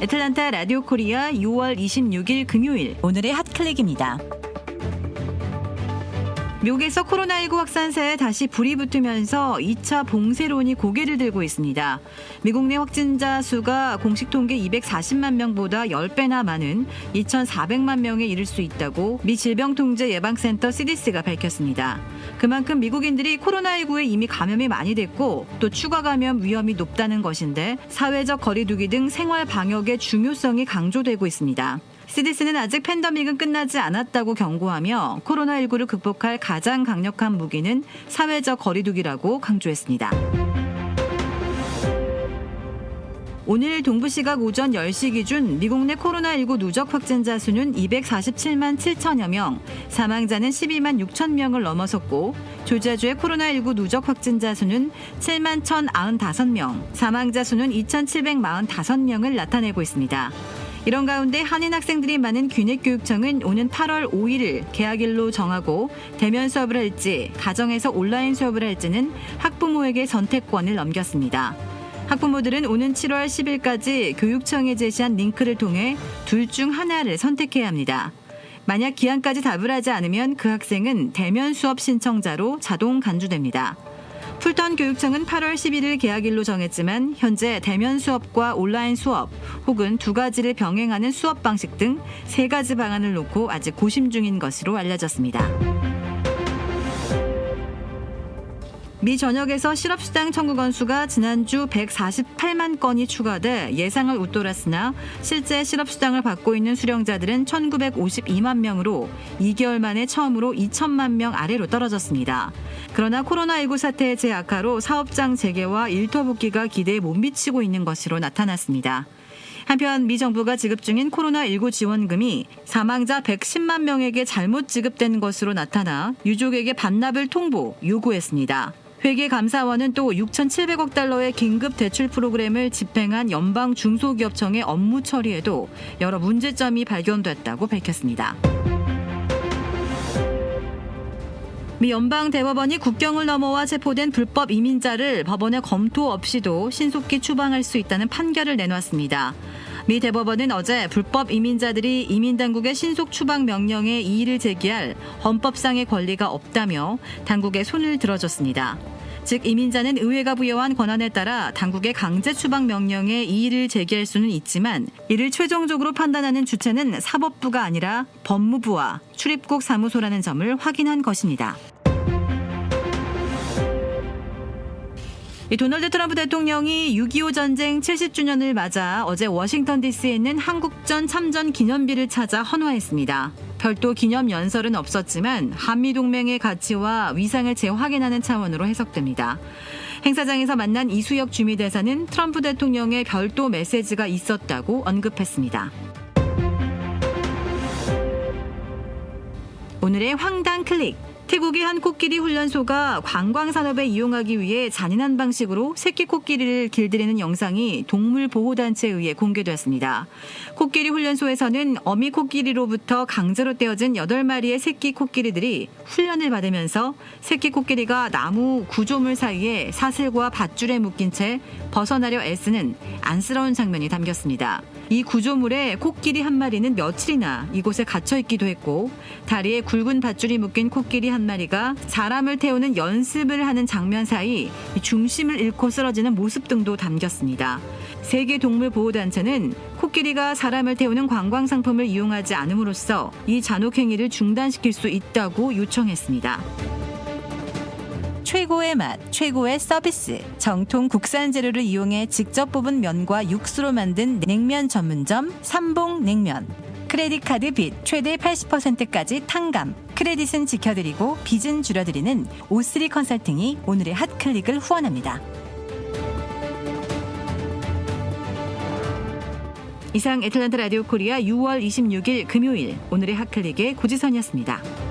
애틀란타 라디오 코리아 6월 26일 금요일 오늘의 핫클릭입니다. 미국에서 코로나19 확산세에 다시 불이 붙으면서 2차 봉쇄론이 고개를 들고 있습니다. 미국 내 확진자 수가 공식 통계 240만 명보다 10배나 많은 2,400만 명에 이를 수 있다고 미 질병통제예방센터 CDC가 밝혔습니다. 그만큼 미국인들이 코로나19에 이미 감염이 많이 됐고 또 추가 감염 위험이 높다는 것인데 사회적 거리두기 등 생활 방역의 중요성이 강조되고 있습니다. CDC는 아직 팬데믹은 끝나지 않았다고 경고하며 코로나19를 극복할 가장 강력한 무기는 사회적 거리두기라고 강조했습니다. 오늘 동부시각 오전 10시 기준 미국 내 코로나19 누적 확진자 수는 247만 7천여 명, 사망자는 12만 6천 명을 넘어섰고 조지아주의 코로나19 누적 확진자 수는 7만 1,095명, 사망자 수는 2,745명을 나타내고 있습니다. 이런 가운데 한인 학생들이 많은 귀넷교육청은 오는 8월 5일을 개학일로 정하고 대면 수업을 할지 가정에서 온라인 수업을 할지는 학부모에게 선택권을 넘겼습니다. 학부모들은 오는 7월 10일까지 교육청에 제시한 링크를 통해 둘 중 하나를 선택해야 합니다. 만약 기한까지 답을 하지 않으면 그 학생은 대면 수업 신청자로 자동 간주됩니다. 풀턴 교육청은 8월 11일 개학일로 정했지만 현재 대면 수업과 온라인 수업 혹은 두 가지를 병행하는 수업 방식 등 세 가지 방안을 놓고 아직 고심 중인 것으로 알려졌습니다. 미 전역에서 실업수당 청구 건수가 지난주 148만 건이 추가돼 예상을 웃돌았으나 실제 실업수당을 받고 있는 수령자들은 1952만 명으로 2개월 만에 처음으로 2천만 명 아래로 떨어졌습니다. 그러나 코로나19 사태의 재악화로 사업장 재개와 일터 복귀가 기대에 못 미치고 있는 것으로 나타났습니다. 한편 미 정부가 지급 중인 코로나19 지원금이 사망자 110만 명에게 잘못 지급된 것으로 나타나 유족에게 반납을 통보 요구했습니다. 회계감사원은 또 6,700억 달러의 긴급 대출 프로그램을 집행한 연방 중소기업청의 업무 처리에도 여러 문제점이 발견됐다고 밝혔습니다. 미 연방대법원이 국경을 넘어와 체포된 불법 이민자를 법원의 검토 없이도 신속히 추방할 수 있다는 판결을 내놨습니다. 미 대법원은 어제 불법 이민자들이 이민당국의 신속 추방 명령에 이의를 제기할 헌법상의 권리가 없다며 당국에 손을 들어줬습니다. 즉 이민자는 의회가 부여한 권한에 따라 당국의 강제 추방 명령에 이의를 제기할 수는 있지만 이를 최종적으로 판단하는 주체는 사법부가 아니라 법무부와 출입국 사무소라는 점을 확인한 것입니다. 도널드 트럼프 대통령이 6.25 전쟁 70주년을 맞아 어제 워싱턴 DC에 있는 한국전 참전 기념비를 찾아 헌화했습니다. 별도 기념 연설은 없었지만 한미동맹의 가치와 위상을 재확인하는 차원으로 해석됩니다. 행사장에서 만난 이수혁 주미대사는 트럼프 대통령의 별도 메시지가 있었다고 언급했습니다. 오늘의 황당 클릭. 태국의 한 코끼리 훈련소가 관광산업에 이용하기 위해 잔인한 방식으로 새끼 코끼리를 길들이는 영상이 동물보호단체에 의해 공개됐습니다. 코끼리 훈련소에서는 어미 코끼리로부터 강제로 떼어진 8마리의 새끼 코끼리들이 훈련을 받으면서 새끼 코끼리가 나무 구조물 사이에 사슬과 밧줄에 묶인 채 벗어나려 애쓰는 안쓰러운 장면이 담겼습니다. 이 구조물에 코끼리 한 마리는 며칠이나 이곳에 갇혀 있기도 했고 다리에 굵은 밧줄이 묶인 코끼리 한 마리가 사람을 태우는 연습을 하는 장면 사이 중심을 잃고 쓰러지는 모습 등도 담겼습니다. 세계동물보호단체는 코끼리가 사람을 태우는 관광상품을 이용하지 않음으로써 이 잔혹행위를 중단시킬 수 있다고 요청했습니다. 최고의 맛, 최고의 서비스, 정통 국산 재료를 이용해 직접 뽑은 면과 육수로 만든 냉면 전문점 삼봉냉면. 크레딧 카드 빚 최대 80%까지 탕감, 크레딧은 지켜드리고 빚은 줄여드리는 O3 컨설팅이 오늘의 핫클릭을 후원합니다. 이상 애틀란타 라디오 코리아 6월 26일 금요일 오늘의 핫클릭의 고지선이었습니다.